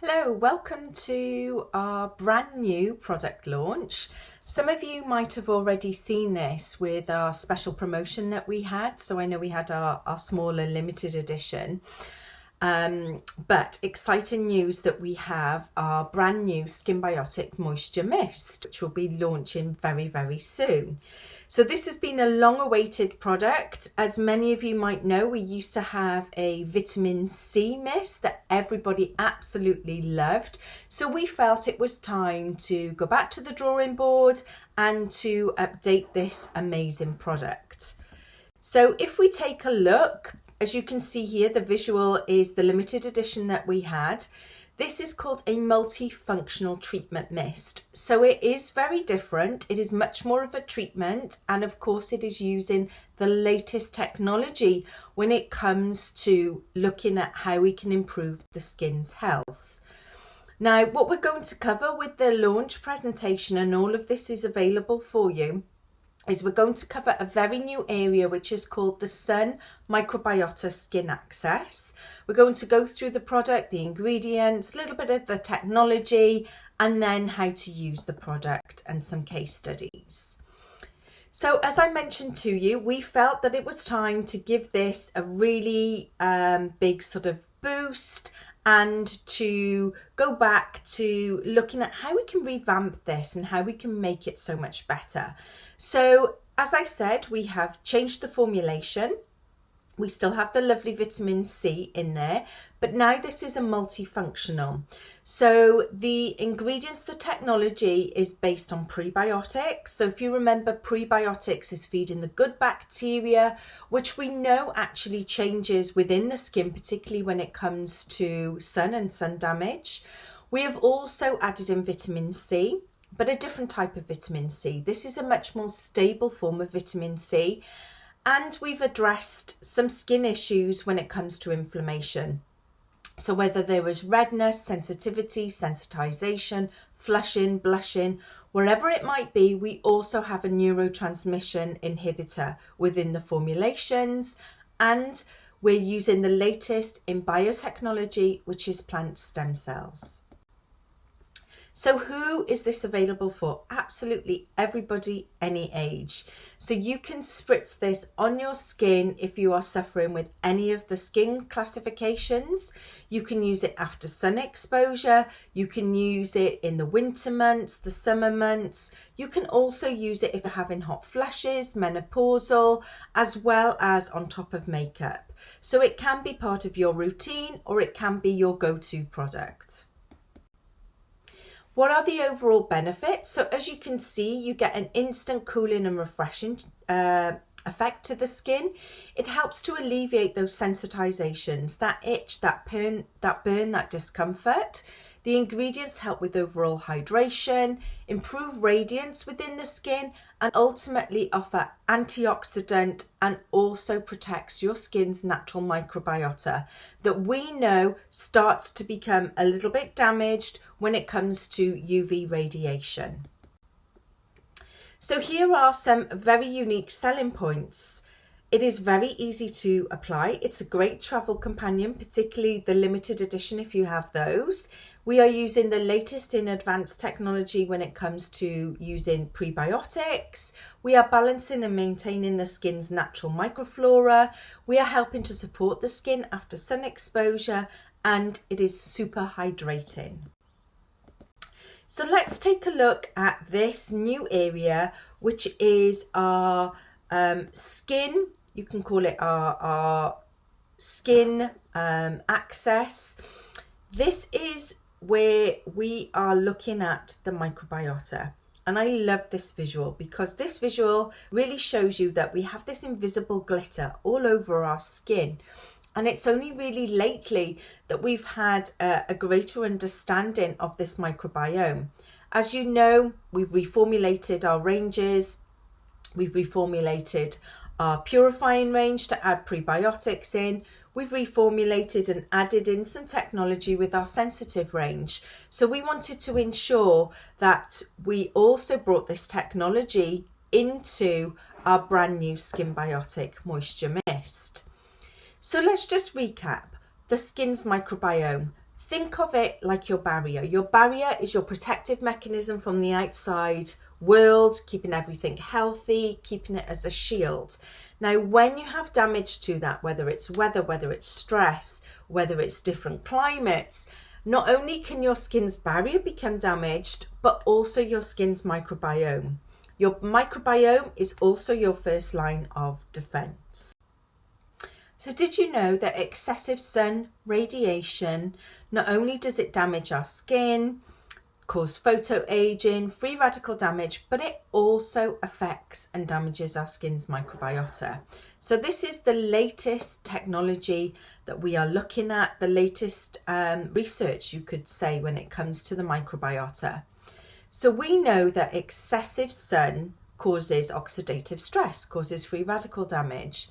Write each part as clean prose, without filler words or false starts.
Hello, welcome to our brand new product launch. Some of you might have already seen this with our special promotion that we had. So I know we had our smaller limited edition. But exciting news that we have our brand new Skinbiotic Moisture Mist, which will be launching very, very soon. So this has been a long-awaited product. As many of you might know, we used to have a vitamin C mist that everybody absolutely loved. So we felt it was time to go back to the drawing board and to update this amazing product. So if we take a look, as you can see here, the visual is the limited edition that we had. This is called a multifunctional treatment mist. So it is very different. It is much more of a treatment. And of course, it is using the latest technology when it comes to looking at how we can improve the skin's health. Now, what we're going to cover with the launch presentation, and all of this is available for you, is we're going to cover a very new area which is called the Sun Microbiota Skin Access. We're going to go through the product, the ingredients, a little bit of the technology, and then how to use the product and some case studies. So as I mentioned to you, we felt that it was time to give this a really big sort of boost and to go back to looking at how we can revamp this and how we can make it so much better. So as I said, we have changed the formulation. We still have the lovely vitamin C in there, but now this is a multifunctional. So the ingredients, the technology is based on prebiotics. So if you remember, prebiotics is feeding the good bacteria, which we know actually changes within the skin, particularly when it comes to sun and sun damage. We have also added in vitamin C, but a different type of vitamin C. This is a much more stable form of vitamin C. And we've addressed some skin issues when it comes to inflammation. So whether there is redness, sensitivity, sensitization, flushing, blushing, wherever it might be, we also have a neurotransmission inhibitor within the formulations. And we're using the latest in biotechnology, which is plant stem cells. So who is this available for? Absolutely everybody, any age. So you can spritz this on your skin if you are suffering with any of the skin classifications. You can use it after sun exposure. You can use it in the winter months, the summer months. You can also use it if you're having hot flushes, menopausal, as well as on top of makeup. So it can be part of your routine or it can be your go-to product. What are the overall benefits? So as you can see, you get an instant cooling and refreshing effect to the skin. It helps to alleviate those sensitizations, that itch, that burn, that discomfort. The ingredients help with overall hydration, improve radiance within the skin, and ultimately offer antioxidant and also protects your skin's natural microbiota that we know starts to become a little bit damaged when it comes to UV radiation. So here are some very unique selling points. It is very easy to apply. It's a great travel companion, particularly the limited edition if you have those. We are using the latest in advanced technology when it comes to using prebiotics. We are balancing and maintaining the skin's natural microflora. We are helping to support the skin after sun exposure, and it is super hydrating. So let's take a look at this new area, which is our skin. You can call it our skin access. This is where we are looking at the microbiota. And I love this visual because this visual really shows you that we have this invisible glitter all over our skin. And it's only really lately that we've had a greater understanding of this microbiome. As you know, we've reformulated our ranges. We've reformulated our purifying range to add prebiotics in. We've reformulated and added in some technology with our sensitive range. So we wanted to ensure that we also brought this technology into our brand new Skinbiotic Moisture Mist. So let's just recap. The skin's microbiome. Think of it like your barrier. Your barrier is your protective mechanism from the outside world, keeping everything healthy, keeping it as a shield. Now, when you have damage to that, whether it's weather, whether it's stress, whether it's different climates, not only can your skin's barrier become damaged, but also your skin's microbiome. Your microbiome is also your first line of defense. So did you know that excessive sun radiation, not only does it damage our skin, cause photoaging, free radical damage, but it also affects and damages our skin's microbiota. So this is the latest technology that we are looking at, the latest research, you could say, when it comes to the microbiota. So we know that excessive sun causes oxidative stress, causes free radical damage.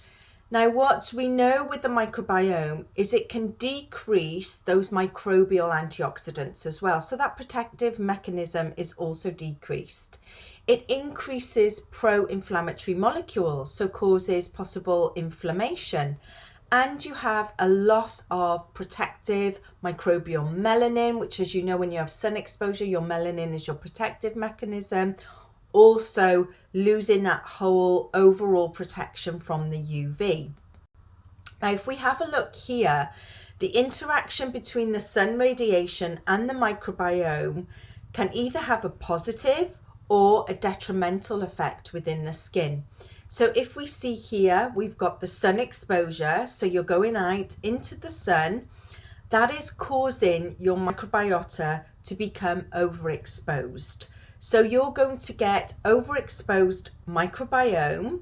Now, what we know with the microbiome is it can decrease those microbial antioxidants as well. So that protective mechanism is also decreased. It increases pro-inflammatory molecules, so causes possible inflammation. And you have a loss of protective microbial melanin, which, as you know, when you have sun exposure, your melanin is your protective mechanism. Also losing that whole overall protection from the UV. Now, if we have a look here, the interaction between the sun radiation and the microbiome can either have a positive or a detrimental effect within the skin. So if we see here, we've got the sun exposure, so you're going out into the sun, that is causing your microbiota to become overexposed. So you're going to get overexposed microbiome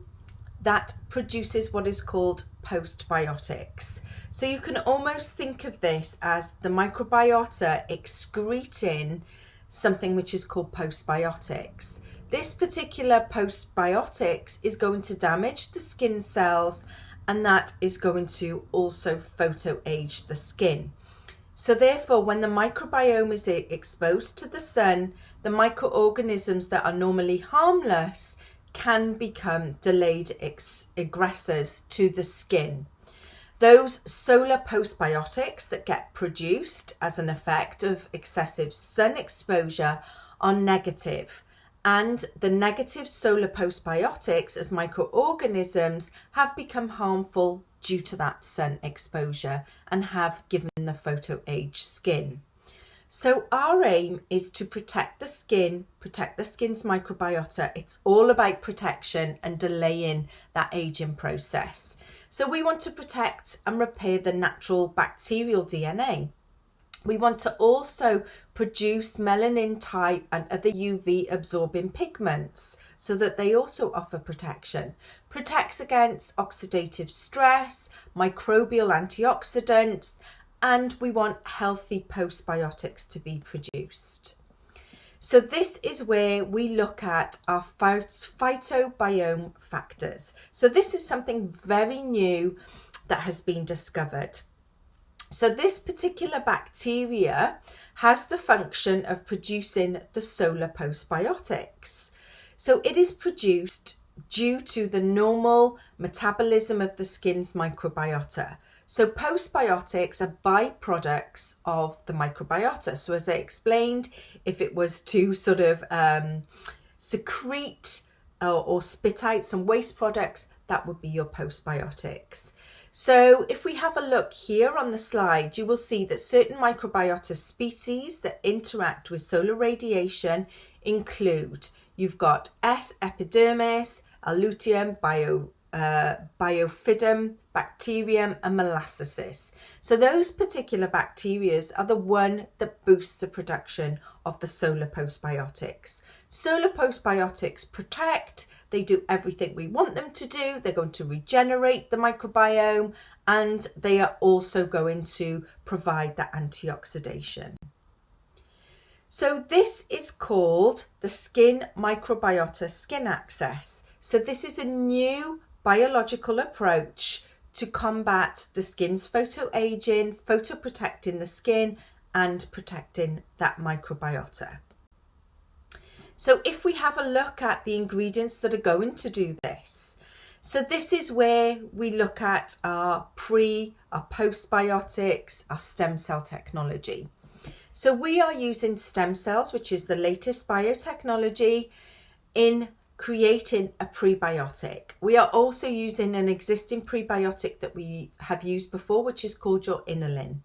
that produces what is called postbiotics. So you can almost think of this as the microbiota excreting something which is called postbiotics. This particular postbiotics is going to damage the skin cells, and that is going to also photoage the skin. So therefore, when the microbiome is exposed to the sun, the microorganisms that are normally harmless can become delayed aggressors to the skin. Those solar postbiotics that get produced as an effect of excessive sun exposure are negative, and the negative solar postbiotics as microorganisms have become harmful due to that sun exposure and have given the photoage skin. So our aim is to protect the skin, protect the skin's microbiota. It's all about protection and delaying that aging process. So we want to protect and repair the natural bacterial DNA. We want to also produce melanin type and other UV absorbing pigments so that they also offer protection. Protects against oxidative stress, microbial antioxidants, and we want healthy postbiotics to be produced. So this is where we look at our phytobiome factors. So this is something very new that has been discovered. So this particular bacteria has the function of producing the solar postbiotics. So it is produced due to the normal metabolism of the skin's microbiota. So postbiotics are byproducts of the microbiota. So as I explained, if it was to sort of secrete or spit out some waste products, that would be your postbiotics. So if we have a look here on the slide, you will see that certain microbiota species that interact with solar radiation include, you've got S. epidermis, Alutium, Biofidum, Bacterium, and Molasses. So those particular bacteria are the one that boosts the production of the solar postbiotics. Solar postbiotics protect, they do everything we want them to do. They're going to regenerate the microbiome, and they are also going to provide that antioxidation. So this is called the skin microbiota skin access. So this is a new biological approach to combat the skin's photoaging, photoprotecting the skin and protecting that microbiota. So if we have a look at the ingredients that are going to do this, So this is where we look at our postbiotics, our stem cell technology. So we are using stem cells, which is the latest biotechnology, in creating a prebiotic. We are also using an existing prebiotic that we have used before, which is called your inulin.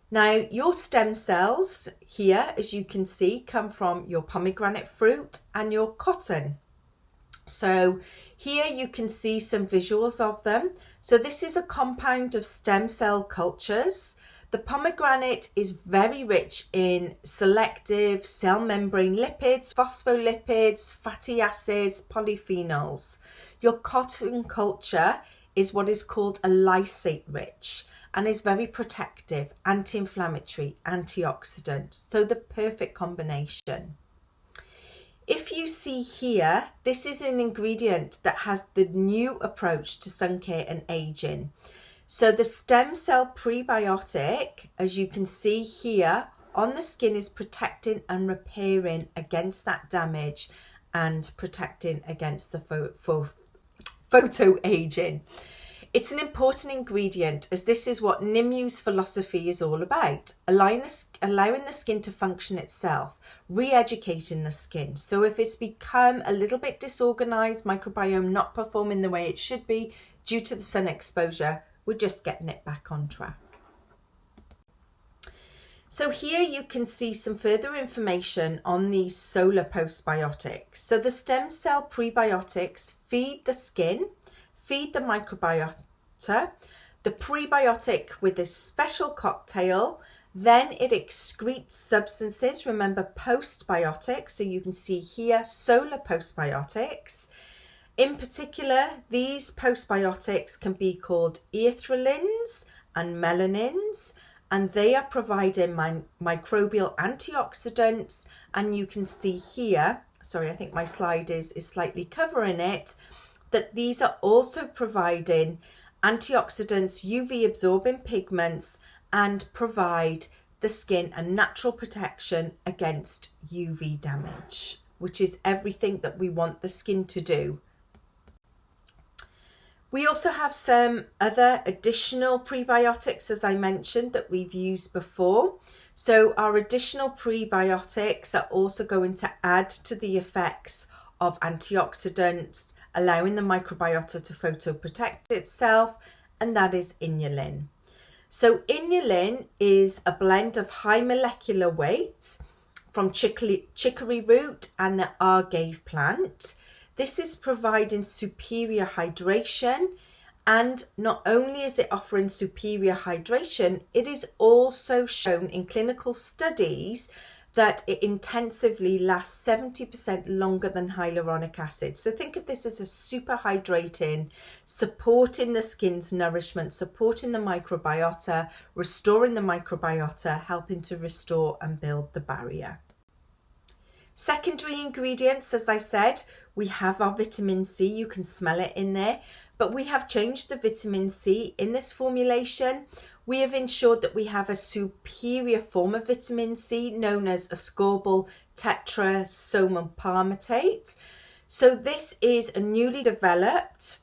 Now, your stem cells here, as you can see, come from your pomegranate fruit and your cotton. So here you can see some visuals of them. So this is a compound of stem cell cultures. The pomegranate is very rich in selective cell membrane lipids, phospholipids, fatty acids, polyphenols. Your cotton culture is what is called a lysate rich and is very protective, anti-inflammatory, antioxidant. So the perfect combination. If you see here, this is an ingredient that has the new approach to sun care and aging. So the stem cell prebiotic, as you can see here on the skin, is protecting and repairing against that damage and protecting against the photoaging. It's an important ingredient, as this is what Nimue's philosophy is all about, allowing the skin to function itself, re-educating the skin. So if it's become a little bit disorganized, microbiome not performing the way it should be due to the sun exposure, we're just getting it back on track. So here you can see some further information on these solar postbiotics. So the stem cell prebiotics feed the skin, feed the microbiota, the prebiotic with this special cocktail, then it excretes substances, remember postbiotics, so you can see here solar postbiotics. In particular, these postbiotics can be called erythrins and melanins, and they are providing microbial antioxidants. And you can see here, sorry, I think my slide is slightly covering it, that these are also providing antioxidants, UV absorbing pigments, and provide the skin a natural protection against UV damage, which is everything that we want the skin to do. We also have some other additional prebiotics, as I mentioned, that we've used before. So our additional prebiotics are also going to add to the effects of antioxidants, allowing the microbiota to photoprotect itself, and that is inulin. So inulin is a blend of high molecular weight from chicory root and the agave plant. This is providing superior hydration, and not only is it offering superior hydration, it is also shown in clinical studies that it intensively lasts 70% longer than hyaluronic acid. So think of this as a super hydrating, supporting the skin's nourishment, supporting the microbiota, restoring the microbiota, helping to restore and build the barrier. Secondary ingredients, as I said, we have our vitamin C. You can smell it in there, but we have changed the vitamin C in this formulation. We have ensured that we have a superior form of vitamin C known as ascorbyl tetrasodium palmitate. So this is a newly developed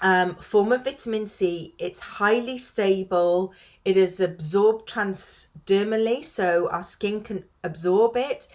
form of vitamin C. It's highly stable. It is absorbed transdermally, so our skin can absorb it.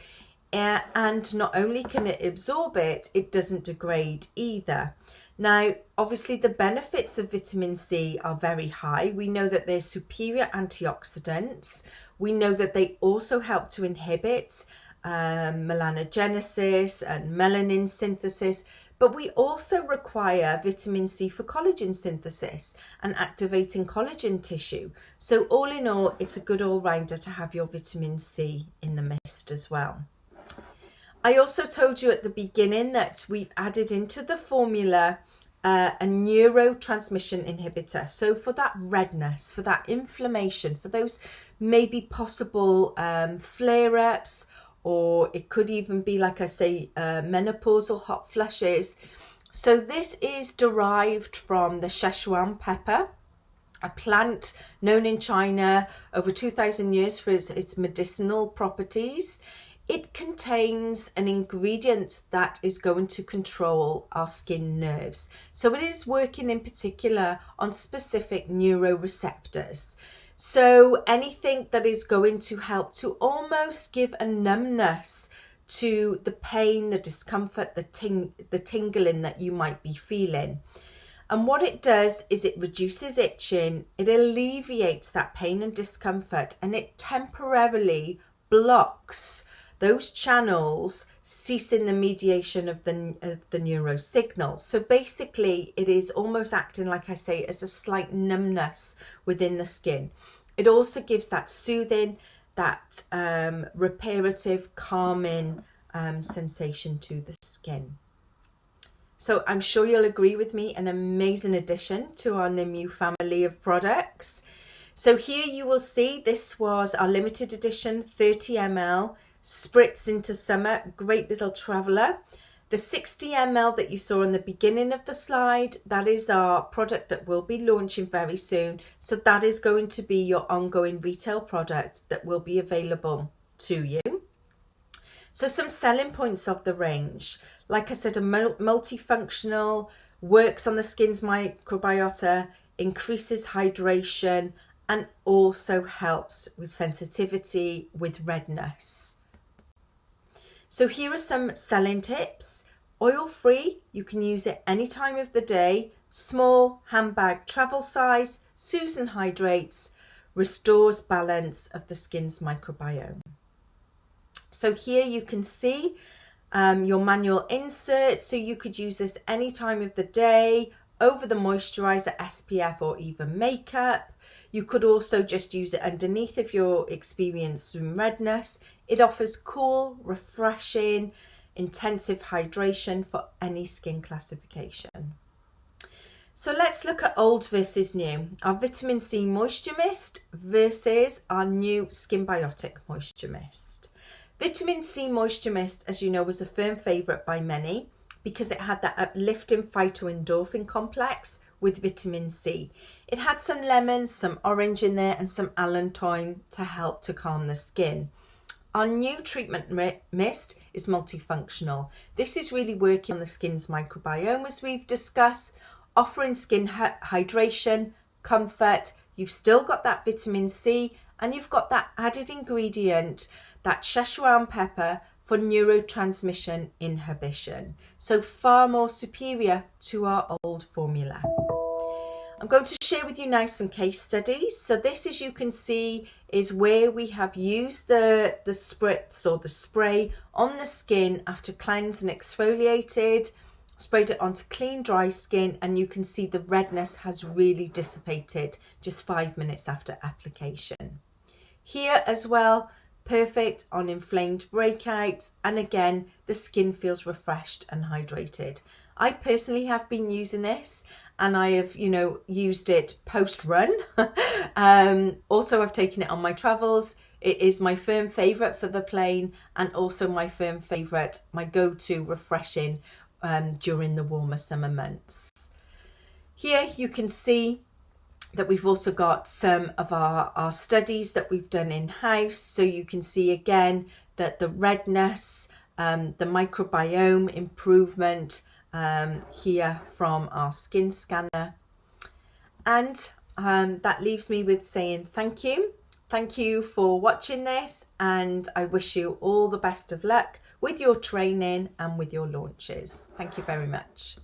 And not only can it absorb it, it doesn't degrade either. Now, obviously, the benefits of vitamin C are very high. We know that they're superior antioxidants. We know that they also help to inhibit melanogenesis and melanin synthesis. But we also require vitamin C for collagen synthesis and activating collagen tissue. So all in all, it's a good all-rounder to have your vitamin C in the mist as well. I also told you at the beginning that we've added into the formula a neurotransmission inhibitor. So for that redness, for that inflammation, for those maybe possible flare-ups, or it could even be, like I say, menopausal hot flushes. So this is derived from the Szechuan pepper, a plant known in China over 2,000 years for its medicinal properties. it contains an ingredient that is going to control our skin nerves. So it is working in particular on specific neuroreceptors. So anything that is going to help to almost give a numbness to the pain, the discomfort, the tingling that you might be feeling. And what it does is it reduces itching, it alleviates that pain and discomfort, and it temporarily blocks those channels, ceasing the mediation of the neurosignals. So basically it is almost acting, like I say, as a slight numbness within the skin. It also gives that soothing, that reparative, calming sensation to the skin. So I'm sure you'll agree with me, an amazing addition to our Nimue family of products. So here you will see this was our limited edition 30 ml spritz into summer, great little traveller. The 60 ml that you saw in the beginning of the slide, that is our product that will be launching very soon. So that is going to be your ongoing retail product that will be available to you. So some selling points of the range. Like I said, a multifunctional, works on the skin's microbiota, increases hydration, and also helps with sensitivity, with redness. So here are some selling tips. Oil-free, you can use it any time of the day. Small handbag travel size, soothes and hydrates, restores balance of the skin's microbiome. So here you can see your manual insert, so you could use this any time of the day, over the moisturizer, SPF, or even makeup. You could also just use it underneath if you're experiencing redness. It offers cool, refreshing, intensive hydration for any skin classification. So let's look at old versus new. Our vitamin C moisture mist versus our new Skinbiotic moisture mist. Vitamin C moisture mist, as you know, was a firm favourite by many because it had that uplifting phytoendorphin complex with vitamin C. It had some lemon, some orange in there, and some allantoin to help to calm the skin. Our new treatment mist is multifunctional. This is really working on the skin's microbiome, as we've discussed, offering skin hydration, comfort. You've still got that vitamin C, and you've got that added ingredient, that Szechuan pepper, for neurotransmission inhibition. So far more superior to our old formula. I'm going to share with you now some case studies. So this, as you can see, is where we have used the spritz or the spray on the skin after cleansed and exfoliated, sprayed it onto clean, dry skin, and you can see the redness has really dissipated just 5 minutes after application. Here as well, perfect on inflamed breakouts, and again the skin feels refreshed and hydrated. I personally have been using this, and I have used it post run. Also I've taken it on my travels. It is my firm favourite for the plane, and also my firm favourite, my go-to refreshing during the warmer summer months. Here you can see that we've also got some of our studies that we've done in-house. So you can see again that the redness, the microbiome improvement here from our skin scanner. And that leaves me with saying thank you. Thank you for watching this, and I wish you all the best of luck with your training and with your launches. Thank you very much.